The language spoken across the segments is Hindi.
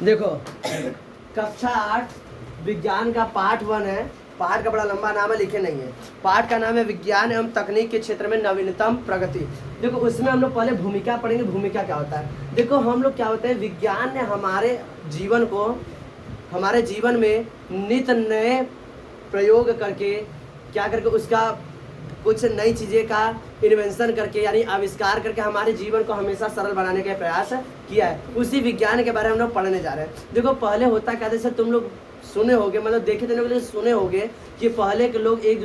देखो कक्षा 8 विज्ञान का पाठ 1 है। पाठ का बड़ा लंबा नाम है, लिखे नहीं है। पाठ का नाम है विज्ञान एवं तकनीक के क्षेत्र में नवीनतम प्रगति। देखो उसमें हम लोग पहले भूमिका पढ़ेंगे। भूमिका क्या होता है? देखो हम लोग क्या होते हैं, विज्ञान ने हमारे जीवन को, हमारे जीवन में नित नए प्रयोग करके क्या करके उसका कुछ नई चीज़ें का इन्वेंशन करके यानी आविष्कार करके हमारे जीवन को हमेशा सरल बनाने का प्रयास किया है। उसी विज्ञान के बारे में हम लोग पढ़ने जा रहे हैं। देखो पहले होता क्या, जैसे तुम लोग सुने होगे, मतलब देखे थे लोग सुने होगे कि पहले के लोग एक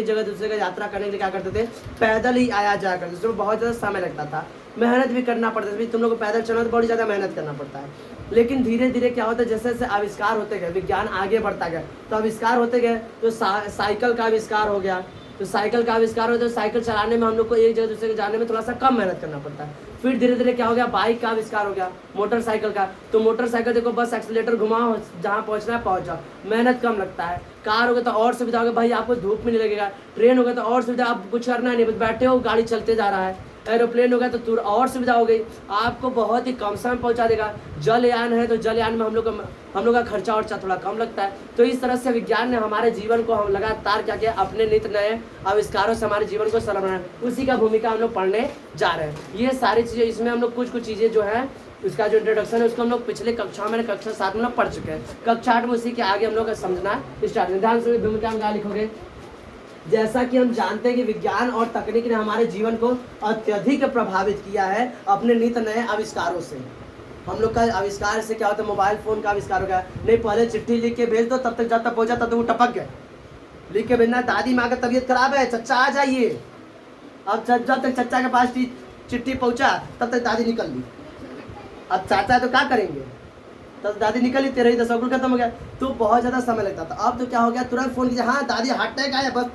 जगह दूसरे का यात्रा करने के लिए क्या करते थे, पैदल ही आया जाया करते थे। उसमें बहुत ज़्यादा समय लगता था, मेहनत भी करना पड़ता था। तुम लोग को पैदल चलना तो बहुत ज़्यादा मेहनत करना पड़ता है। लेकिन धीरे धीरे क्या होता है, जैसे जैसे आविष्कार होते गए, विज्ञान आगे बढ़ता गया, तो आविष्कार होते गए, तो साइकिल का आविष्कार हो गया। तो साइकिल का आविष्कार हो तो साइकिल चलाने में हम लोग को एक जगह दूसरे जगह जाने में थोड़ा सा कम मेहनत करना पड़ता है। फिर धीरे धीरे क्या हो गया, बाइक का आविष्कार हो गया, मोटरसाइकिल का। तो मोटरसाइकिल देखो बस एक्सीलेटर घुमाओ, जहाँ पहुँचना है पहुँच जाओ, मेहनत कम लगता है। कार हो गया तो और सुविधा हो गया, भाई आपको धूप में नहीं लगेगा। ट्रेन हो गया तो और सुविधा, आप कुछ करना नहीं, बस बैठे हो गाड़ी चलते जा रहा है। एरोप्लेन हो गया तो और सुविधा हो गई, आपको बहुत ही कम समय पहुंचा देगा। जलयान है तो जलयान में हम लोग का खर्चा वर्चा थोड़ा कम लगता है। तो इस तरह से विज्ञान ने हमारे जीवन को हम लगातार क्या किया, अपने नित नए आविष्कारों से हमारे जीवन को सरल बनाया। उसी का भूमिका हम लोग पढ़ने जा रहे हैं। ये सारी चीज़ें, इसमें हम लोग कुछ चीज़ें जो है उसका जो इंट्रोडक्शन है उसको हम लोग पिछले कक्षा में कक्षा 7 में पढ़ चुके हैं। कक्षा 8 में उसी के आगे हम लोग समझना स्टार्ट। ध्यान से भूमिका में क्या लिखोगे, जैसा कि हम जानते हैं कि विज्ञान और तकनीक ने हमारे जीवन को अत्यधिक प्रभावित किया है अपने नित नए आविष्कारों से। हम लोग का आविष्कार से क्या होता है, मोबाइल फोन का आविष्कार हो गया। नहीं पहले चिट्ठी लिख के भेज दो, तब तक जब तक पहुंचा तब तक वो टपक गए। लिख के भेजना, दादी माँ का तबीयत खराब है, चच्चा आ जाइए। अब जब तक चच्चा के पास चिट्ठी पहुंचा तब तक दादी निकल ली। अब चाचा है तो क्या करेंगे, तब दादी निकल ही, 13 10 खत्म हो गया। तो बहुत ज़्यादा समय लगता था। अब तो क्या हो गया, तुरंत फ़ोन कीजिए, हाँ दादी हार्ट अटैक आया, बस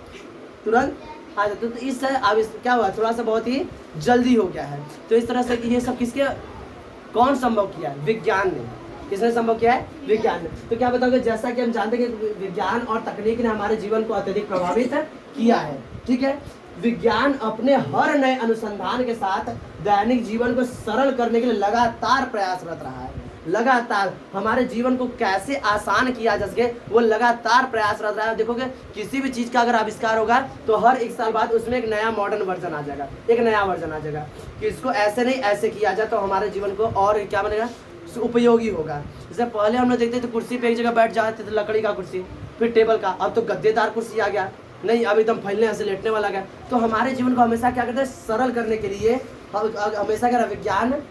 तुरंत आ जाते। तो इस क्या हुआ, थोड़ा सा बहुत ही जल्दी हो गया है। तो इस तरह से ये सब किसके, कौन संभव किया है, विज्ञान ने। किसने संभव किया है, विज्ञान ने। तो क्या बताओगे, जैसा कि हम जानते हैं कि विज्ञान और तकनीक ने हमारे जीवन को अत्यधिक प्रभावित किया है। ठीक है, विज्ञान अपने हर नए अनुसंधान के साथ दैनिक जीवन को सरल करने के लिए लगातार प्रयासरत रहा है। लगातार हमारे जीवन को कैसे आसान किया जा सके वो लगातार प्रयासरत रहा है। देखोगे किसी भी चीज़ का अगर आविष्कार होगा तो हर 1 साल बाद उसमें एक नया मॉडर्न वर्जन आ जाएगा, एक नया वर्जन आ जाएगा कि इसको ऐसे नहीं ऐसे किया जाए तो हमारे जीवन को और क्या बनेगा, उपयोगी होगा। जैसे पहले हम लोग देखते थे कुर्सी पे एक जगह बैठ जाते थे, लकड़ी का कुर्सी, फिर टेबल का, अब तो गद्देदार कुर्सी आ गया। नहीं, अब एकदम फैलने से लेटने वाला गया। तो हमारे जीवन को हमेशा क्या करते हैं, सरल करने के लिए हमेशा क्या विज्ञान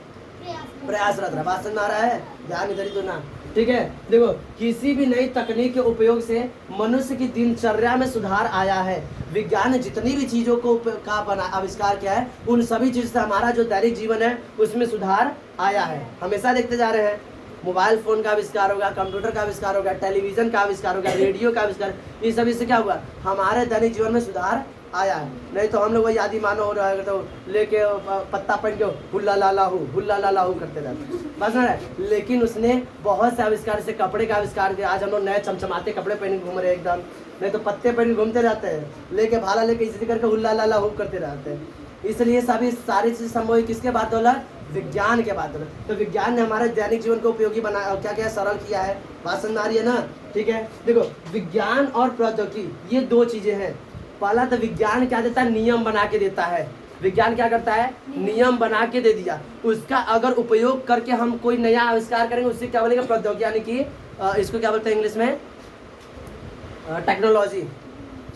प्रयासरत रहा। बात समझ में आ रहा है, ध्यान इधर ही दो ना। ठीक है, देखो किसी भी नई तकनीक के उपयोग से मनुष्य की दिनचर्या में सुधार आया है। विज्ञान ने जितनी भी चीज़ों को का आविष्कार किया है उन सभी चीज़ से हमारा जो दैनिक जीवन है उसमें सुधार आया है। हमेशा देखते जा रहे हैं, मोबाइल फ़ोन का आविष्कार होगा, कंप्यूटर का आविष्कार होगा, टेलीविज़न का आविष्कार होगा, रेडियो का आविष्कार, ये सभी से क्या हुआ, हमारे दैनिक जीवन में सुधार आया है। नहीं तो हम लोग वही आदि मानव हो रहा है, तो लेके पत्ता पहन के हुल्ला लाला हूँ करते रहते बस ना। लेकिन उसने बहुत से आविष्कार से कपड़े का आविष्कार किया। आज हम लोग नए चमचमाते कपड़े पहन घूम रहे हैं एकदम, नहीं तो पत्ते पहन घूमते रहते हैं, लेके भाला लेके इसी करके हुल्ला लाला हूँ करते रहते हैं। इसलिए सभी सारी चीज़ संभव किसके बात होला, विज्ञान के बात होला। तो विज्ञान ने हमारे दैनिक जीवन को उपयोगी बनाया, क्या क्या सरल किया है। बात समझ आ रही है ना। ठीक है, देखो विज्ञान और प्रौद्योगिकी ये 2 चीज़ें हैं। पहला तो विज्ञान क्या देता है, नियम बना के देता है। विज्ञान क्या करता है, नियम बना के दे दिया, उसका अगर उपयोग करके हम कोई नया आविष्कार करेंगे उससे क्या बोलेगा, प्रौद्योगिकी, यानी कि इसको क्या बोलते हैं इंग्लिश में, टेक्नोलॉजी।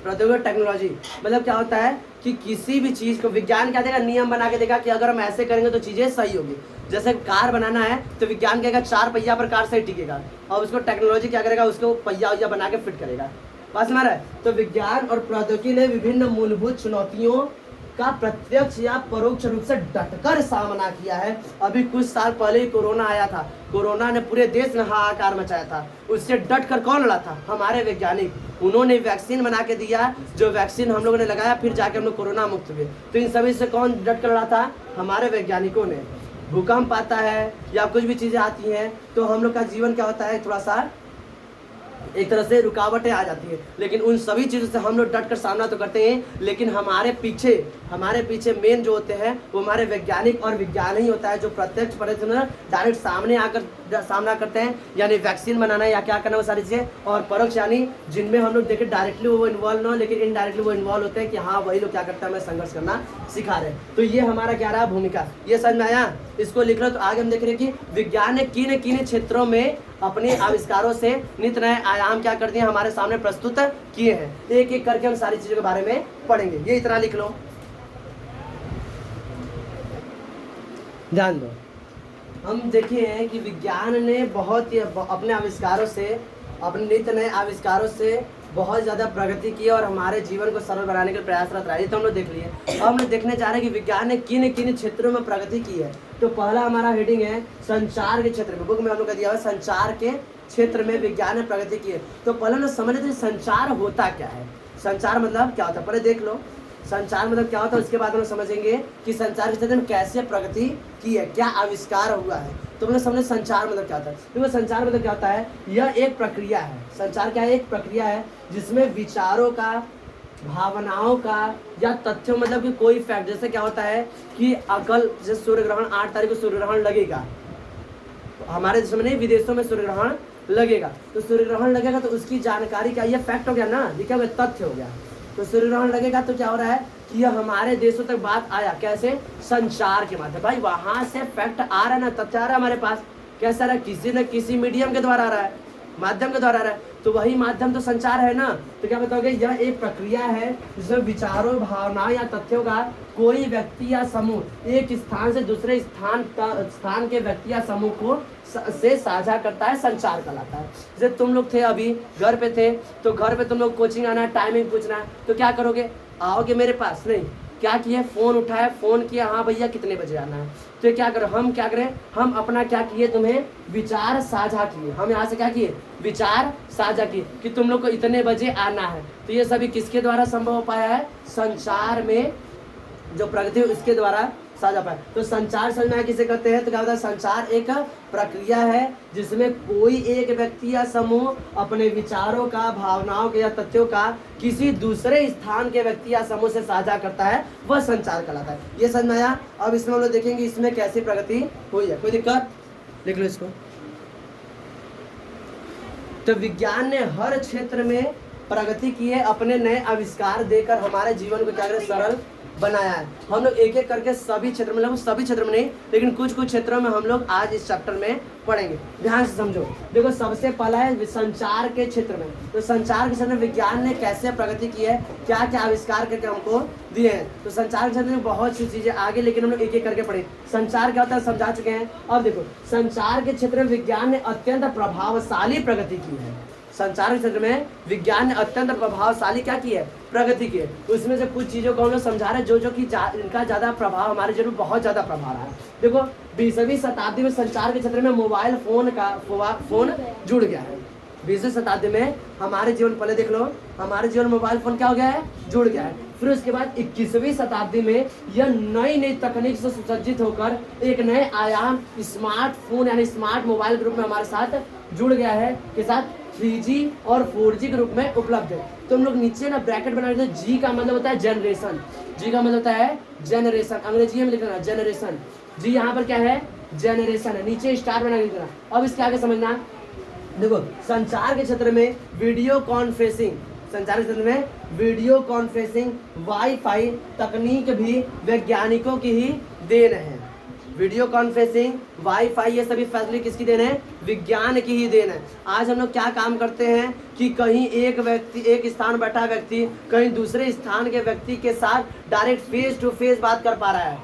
प्रौद्योगिकी टेक्नोलॉजी मतलब क्या होता है कि किसी भी चीज़ को विज्ञान क्या देगा, नियम बना के देगा कि अगर हम ऐसे करेंगे तो चीज़ें सही होगी। जैसे कार बनाना है तो विज्ञान कहेगा 4 पहिया पर कार सही टिकेगा, और उसको टेक्नोलॉजी क्या करेगा, उसको पहिया उइया बना के फिट करेगा। बस हमारा है। तो विज्ञान और प्रौद्योगिकी ने विभिन्न मूलभूत चुनौतियों का प्रत्यक्ष या परोक्ष रूप से डटकर सामना किया है। अभी कुछ साल पहले ही कोरोना आया था, कोरोना ने पूरे देश में हाहाकार मचाया था। उससे डटकर कौन लड़ा था, हमारे वैज्ञानिक। उन्होंने वैक्सीन बना के दिया, जो वैक्सीन हम लोगों ने लगाया, फिर जाके हम लोग कोरोना मुक्त हुए। तो इन सभी से कौन डटकर लड़ा था, हमारे वैज्ञानिकों ने। भूकंप आता है या कुछ भी चीज़ें आती हैं तो हम लोग का जीवन क्या होता है, थोड़ा सा एक तरह से रुकावटें आ जाती है, लेकिन उन सभी चीज़ों से हम लोग डट कर सामना तो करते हैं। लेकिन हमारे पीछे हमारे पीछे मेन जो होते हैं वो हमारे वैज्ञानिक और विज्ञान ही होता है, जो प्रत्यक्ष परीक्षण डायरेक्ट सामने आकर सामना करते हैं, यानी वैक्सीन बनाना या क्या करना वो सारी चीज़ें, और परोक्ष यानी जिनमें हम लोग देखें डायरेक्टली वो इन्वॉल्व ना हो लेकिन इनडायरेक्टली वो इन्वॉल्व होते हैं कि हाँ वही लोग क्या करते हैं, हमें संघर्ष करना सिखा रहे हैं। तो ये हमारा क्या रहा भूमिका, ये समझ में आया, इसको लिख लो। तो आगे हम देख रहे हैं कि विज्ञान ने किन किन क्षेत्रों में अपने आविष्कारों से नित नए आयाम क्या कर दिए, हमारे सामने प्रस्तुत किए हैं। एक एक करके हम सारी चीज़ों के बारे में पढ़ेंगे, ये इतना लिख लो, ध्यान दो। हम देखिए कि विज्ञान ने बहुत ही अपने आविष्कारों से, अपने नित्य नए आविष्कारों से बहुत ज़्यादा प्रगति की और हमारे जीवन को सरल बनाने के प्रयासरत रहा है। तो हम लोग देख लिए। अब हम लोग देखने जा रहे हैं कि विज्ञान ने किन किन क्षेत्रों में प्रगति की है। तो पहला हमारा हेडिंग है संचार के क्षेत्र में। बुक में हम लोग का दिया हुआ संचार के क्षेत्र में विज्ञान ने प्रगति की है। तो पहले हम समझ लेते हैं संचार होता क्या है, संचार मतलब क्या होता है, पहले देख लो संचार मतलब क्या होता है, उसके बाद हम समझेंगे कि संचार के क्षेत्र में कैसे प्रगति की है, क्या आविष्कार हुआ है। तो हम लोग समझे संचार मतलब क्या होता है। देखो संचार मतलब क्या होता है, यह एक प्रक्रिया है। संचार क्या है, एक प्रक्रिया है जिसमें विचारों का, भावनाओं का या तथ्यों मतलब कि कोई फैक्ट, जैसे क्या होता है कि अकल, जैसे सूर्य ग्रहण 8 तारीख को सूर्य ग्रहण लगेगा, हमारे देश में नहीं विदेशों में सूर्य ग्रहण लगेगा, तो सूर्य ग्रहण लगेगा तो उसकी जानकारी क्या, यह फैक्ट हो गया ना, ये क्या हो गया, तथ्य हो गया। तो सूर्य ग्रहण लगेगा तो क्या हो रहा है कि यह हमारे देशों तक बात आया, कैसे, संचार के माध्यम। भाई वहां से फैक्ट आ रहा है ना, तथ्य आ रहा है हमारे पास, कैसा रहा, किसी न किसी मीडियम के द्वारा आ रहा है, माध्यम के द्वारा आ रहा है, तो वही माध्यम तो संचार है ना। तो क्या बताओगे, यह एक प्रक्रिया है जिसमें विचारों, भावनाओं या तथ्यों का कोई व्यक्ति या समूह एक स्थान से दूसरे स्थान के व्यक्ति या समूह को से साझा करता है, संचार कहलाता है। जैसे तुम लोग थे अभी घर पे थे, तो घर पे तुम लोग कोचिंग आना है, टाइमिंग पूछना है, तो क्या करोगे, आओगे मेरे पास, नहीं, क्या किए, फोन उठाया, फोन किया, हाँ भैया कितने बजे आना है। तो क्या करो, हम क्या करें, हम अपना क्या किए, तुम्हें विचार साझा किए, हम यहाँ से क्या किए, विचार साझा किए कि तुम लोग को इतने बजे आना है। तो ये सभी किसके द्वारा संभव हो पाया है, संचार में जो प्रगति है उसके द्वारा साझा पाया। तो संचार समझ में किसे कहते हैं, तो क्या होता है, संचार एक प्रक्रिया है जिसमें कोई एक व्यक्ति या समूह अपने विचारों का, भावनाओं के या तथ्यों का किसी दूसरे स्थान के व्यक्ति या समूह से साझा करता है, वह संचार कहलाता है। ये समझ में आया। अब इसमें हम लोग देखेंगे इसमें कैसी प्रगति हुई है, कोई दिक्कत, लिख लो इसको। तो विज्ञान ने हर क्षेत्र में प्रगति की है, अपने नए आविष्कार देकर हमारे जीवन को क्या सरल बनाया है। हम लोग एक एक करके सभी क्षेत्र में, सभी क्षेत्र में नहीं लेकिन कुछ कुछ क्षेत्रों में हम लोग आज इस चैप्टर में पढ़ेंगे। ध्यान से समझो। देखो सबसे पहला है संचार के क्षेत्र में। तो संचार के क्षेत्र में विज्ञान ने कैसे प्रगति की है, क्या क्या आविष्कार करके हमको दिए हैं। तो संचार के क्षेत्र में बहुत सी चीजें आगे, लेकिन हम लोग एक एक करके पढ़े। संचार क्या होता है समझा चुके हैं। अब देखो संचार के क्षेत्र में विज्ञान ने अत्यंत प्रभावशाली प्रगति की है। संचार के क्षेत्र में विज्ञान ने अत्यंत प्रभावशाली क्या की है, प्रगति की है। उसमें से कुछ चीजों को हम लोग समझा रहे हैं जो कि इनका ज्यादा प्रभाव हमारे जीवन में बहुत ज्यादा प्रभाव रहा है। देखो 20वीं शताब्दी में संचार के क्षेत्र में मोबाइल फोन जुड़ गया है। 20वीं शताब्दी में हमारे जीवन, पहले देख लो, हमारे जीवन मोबाइल फोन क्या हो गया है, जुड़ गया है। फिर उसके बाद 21वीं शताब्दी में यह नई नई तकनीक से सुसज्जित होकर एक नए आयाम स्मार्टफोन यानी स्मार्ट मोबाइल के रूप में हमारे साथ जुड़ गया है, के साथ 3G और 4G के रूप में उपलब्ध है। तो हम लोग नीचे ना ब्रैकेट बना लेते हैं। जी का मतलब होता है जनरेशन, जी का मतलब होता है जनरेशन, अंग्रेजी में लिखना जनरेशन, जी यहाँ पर क्या है, जनरेशन है, नीचे स्टार बना लिखना। अब इसके आगे समझना, देखो संचार के क्षेत्र में वीडियो कॉन्फ्रेंसिंग, संचार के क्षेत्र में वीडियो कॉन्फ्रेंसिंग, वाईफाई तकनीक भी वैज्ञानिकों की ही देन है। वीडियो कॉन्फ्रेंसिंग, वाईफाई, ये सभी फैसिलिटी किसकी देन है, विज्ञान की ही देन है। आज हम लोग क्या काम करते हैं कि कहीं एक व्यक्ति, एक स्थान बैठा व्यक्ति कहीं दूसरे स्थान के व्यक्ति के साथ डायरेक्ट फेस टू फेस बात कर पा रहा है।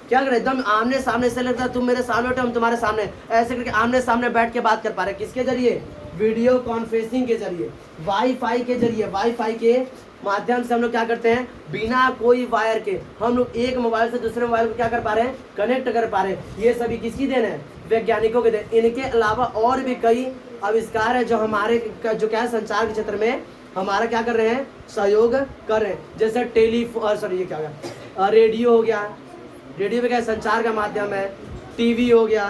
क्या कर रहे, एकदम आमने सामने से लगता है तुम मेरे सामने बैठे, हम तुम्हारे सामने, ऐसे करके आमने सामने बैठ के बात कर पा रहे हैं। किसके जरिए, वीडियो कॉन्फ्रेंसिंग के जरिए, वाईफाई के जरिए। वाईफाई के माध्यम से हम लोग क्या करते हैं, बिना कोई वायर के हम लोग एक मोबाइल से दूसरे मोबाइल को क्या कर पा रहे हैं, कनेक्ट कर पा रहे हैं। ये सभी किसकी देन है, वैज्ञानिकों के देन। इनके अलावा और भी कई आविष्कार है जो हमारे जो क्या है संचार के क्षेत्र में हमारा क्या कर रहे हैं, सहयोग कर रहे हैं। जैसे टेलीफोन, सॉरी ये क्या हो गया, रेडियो हो गया, रेडियो में क्या है, संचार का माध्यम है। टीवी हो गया,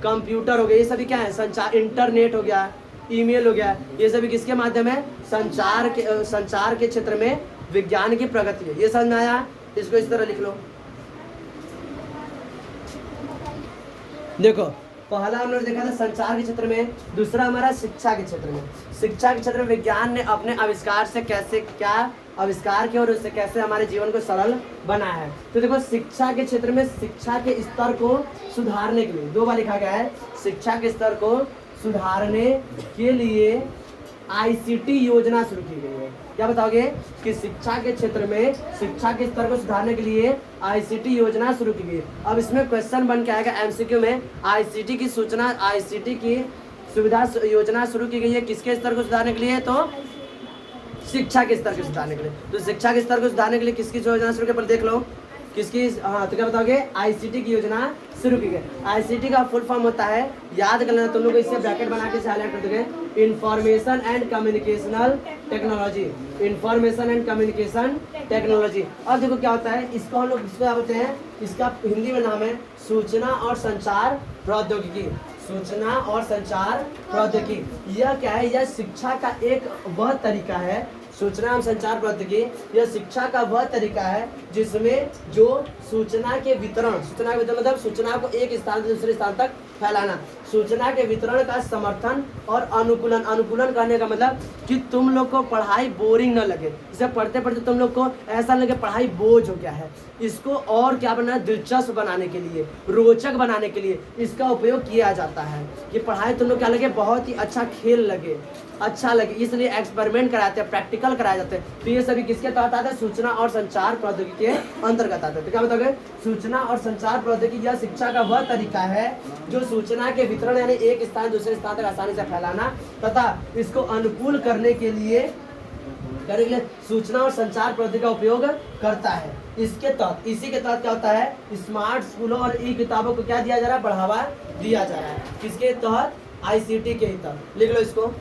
कंप्यूटर हो गया, ये सभी क्या है, संचार। इंटरनेट हो गया, ईमेल हो गया, ये सभी किसके माध्यम है, संचार के क्षेत्र में विज्ञान की प्रगति है। ये समझ में आया। इसको इस तरह लिख लो। देखो पहला हम लोग देखा था संचार के क्षेत्र में, दूसरा हमारा शिक्षा के क्षेत्र में। शिक्षा के क्षेत्र में विज्ञान ने अपने आविष्कार से कैसे क्या आविष्कार किया और उससे कैसे हमारे जीवन को सरल बनाया है। तो देखो शिक्षा के क्षेत्र में शिक्षा के स्तर को सुधारने के लिए 2 बार लिखा गया है, शिक्षा के स्तर को सुधारने के लिए आईसीटी योजना शुरू की गई है। क्या बताओगे कि शिक्षा के क्षेत्र में शिक्षा के स्तर को सुधारने के लिए आईसीटी योजना शुरू की गई है। अब इसमें क्वेश्चन बन के आएगा एमसीक्यू में, आईसीटी की सुविधा योजना शुरू की गई है किसके स्तर को सुधारने के लिए, तो शिक्षा के स्तर को सुधारने के लिए। तो शिक्षा के स्तर को सुधारने के लिए किसकी योजना शुरू की, पर देख लो किसकी। हाँ तो क्या बताओगे, आईसीटी की योजना शुरू की गई। आईसीटी का फुल फॉर्म होता है, याद कर लेना तुम लोग, इससे ब्रैकेट बना के हाईलाइट कर दोगे, information and communicational technology. Information and communication technology. और देखो क्या होता है, इसको हम लोग इसको क्या बोलते हैं, इसका हिंदी में नाम है सूचना और संचार प्रौद्योगिकी। सूचना और संचार प्रौद्योगिकी यह क्या है, यह शिक्षा का एक वह तरीका है, सूचना एवं संचार प्रौद्योगिकी यह शिक्षा का वह तरीका है जिसमें जो सूचना के वितरण मतलब सूचना को एक स्थान से दूसरे स्थान तक फैलाना, सूचना के वितरण का समर्थन और अनुकूलन करने का मतलब कि तुम लोग को पढ़ाई बोरिंग न लगे, इसे पढ़ते पढ़ते तुम लोग को ऐसा लगे पढ़ाई बोझ हो गया है, इसको और क्या बनाना, दिलचस्प बनाने के लिए, रोचक बनाने के लिए इसका उपयोग किया जाता है। कि पढ़ाई तुम लोग क्या लगे, बहुत ही अच्छा खेल लगे, अच्छा लगे, इसलिए एक्सपेरिमेंट कराते हैं, प्रैक्टिकल कराए जाते हैं। तो ये सभी किसके तहत आते हैं, सूचना और संचार प्रौद्योगिकी के अंतर्गत आते हैं। तो क्या बताओगे, सूचना और संचार प्रौद्योगिकी यह शिक्षा का वह तरीका है जो सूचना के वितरण यानी एक स्थान दूसरे स्थान तक आसानी से फैलाना तथा इसको अनुकूल करने के लिए सूचना और संचार प्रौद्योगिकी का उपयोग करता है। इसके तहत इसी के तहत क्या होता है, स्मार्ट स्कूलों और ई किताबों को क्या दिया जा रहा है, बढ़ावा दिया जा रहा है। किसके तहत, आईसीटी के तहत। लिख लो इसको।